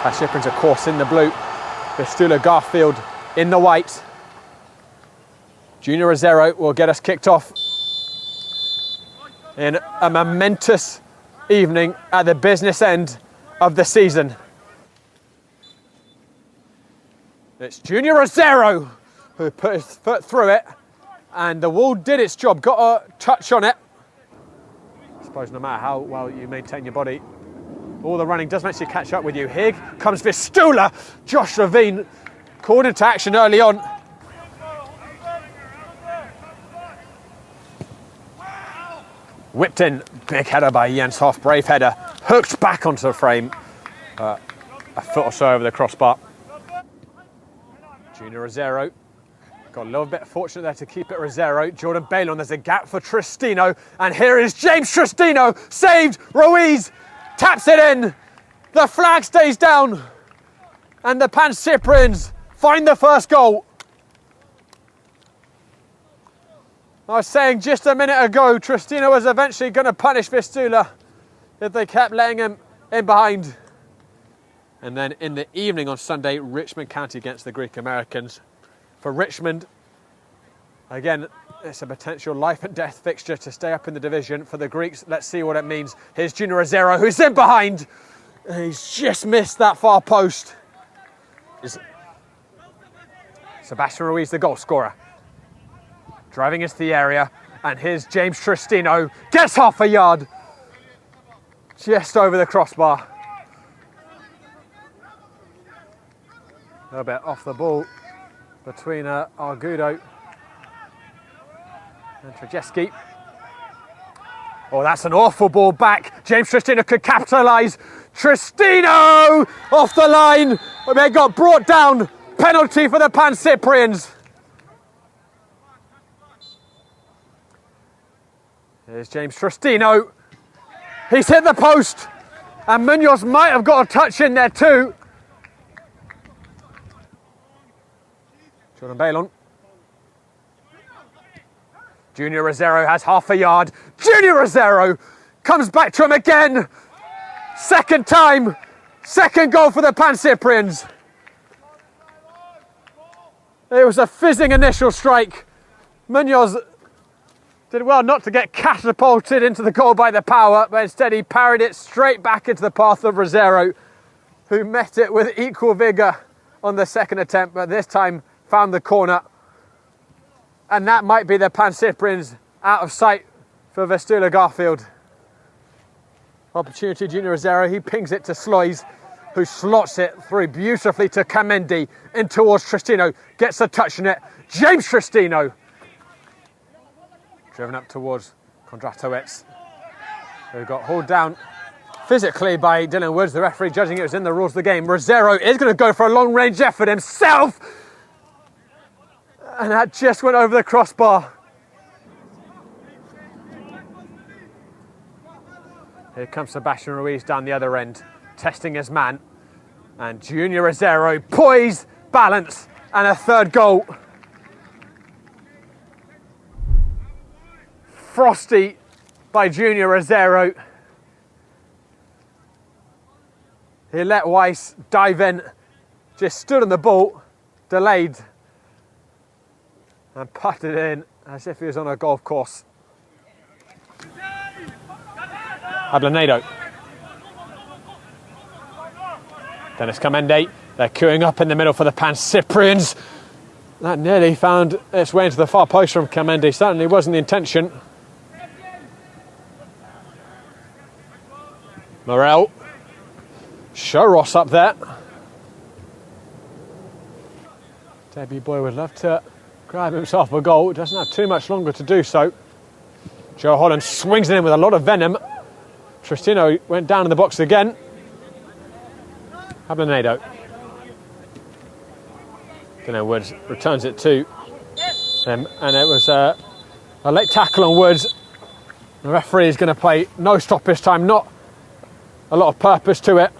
Pancyprians, of course, in the blue. Vistula, Garfield in the white. Junior Rosero will get us kicked off in a momentous evening at the business end of the season. It's Junior Rosero who put his foot through it, and the wall did its job, got a touch on it. I suppose no matter how well you maintain your body, all the running does eventually catch up with you. Here comes Vistula. Josh Levine called into action early on. Whipped in, big header by Jens Hoff, brave header. Hooked back onto the frame, a foot or so over the crossbar. Junior Rosero got a little bit fortunate there to keep it. Rosero, Jordan Balon, there's a gap for Tristino, and here is James Tristino, saved. Ruiz taps it in, the flag stays down, and the Pancyprians find the first goal. I was saying just a minute ago, Tristino was eventually going to punish Vistula if they kept letting him in behind. And then in the evening on Sunday, Richmond County against the Greek Americans. For Richmond, again, it's a potential life and death fixture to stay up in the division. For the Greeks, let's see what it means. Here's Junior Rosero, who's in behind. And he's just missed that far post. Sebastian Ruiz, the goal scorer, driving into the area. And here's James Tristino, gets half a yard, just over the crossbar. A little bit off the ball between Argudo and Trajeski. Oh, that's an awful ball back. James Tristino could capitalise. Tristino off the line. They got brought down. Penalty for the Pancyprians. Here's James Tristino. He's hit the post. And Munoz might have got a touch in there too. Jordan Balon. Junior Rosero has half a yard. Junior Rosero comes back to him again. Second time. Second goal for the Pancyprians. It was a fizzing initial strike. Munoz did well not to get catapulted into the goal by the power, but instead he parried it straight back into the path of Rosero, who met it with equal vigour on the second attempt, but this time found the corner. And that might be the Pancyprians out of sight for Vistula Garfield. Opportunity, Junior Rosero, he pings it to Slois, who slots it through beautifully to Kamendi, in towards Tristino, gets a touch on it. James Tristino, driven up towards Kondratowicz, who got hauled down physically by Dylan Woods, the referee judging it was in the rules of the game. Rosero is going to go for a long-range effort himself, and that just went over the crossbar. Here comes Sebastian Ruiz down the other end, testing his man. And Junior Rosero, poise, balance, and a third goal. Frosty by Junior Rosero. He let Weiss dive in, just stood on the ball, delayed, and putted in as if he was on a golf course. Ablanedo. Dennis Kamendi, they're queuing up in the middle for the Pancyprians. That nearly found its way into the far post from Kamendi. Certainly wasn't the intention. Morel. Shoros up there. Debut boy would love to grab himself a goal. Doesn't have too much longer to do so. Joe Holland swings it in with a lot of venom. Tristino went down in the box again. Ablanedo. Dylan Woods returns it to him, and it was a late tackle on Woods. The referee is going to play no stoppage time, not a lot of purpose to it.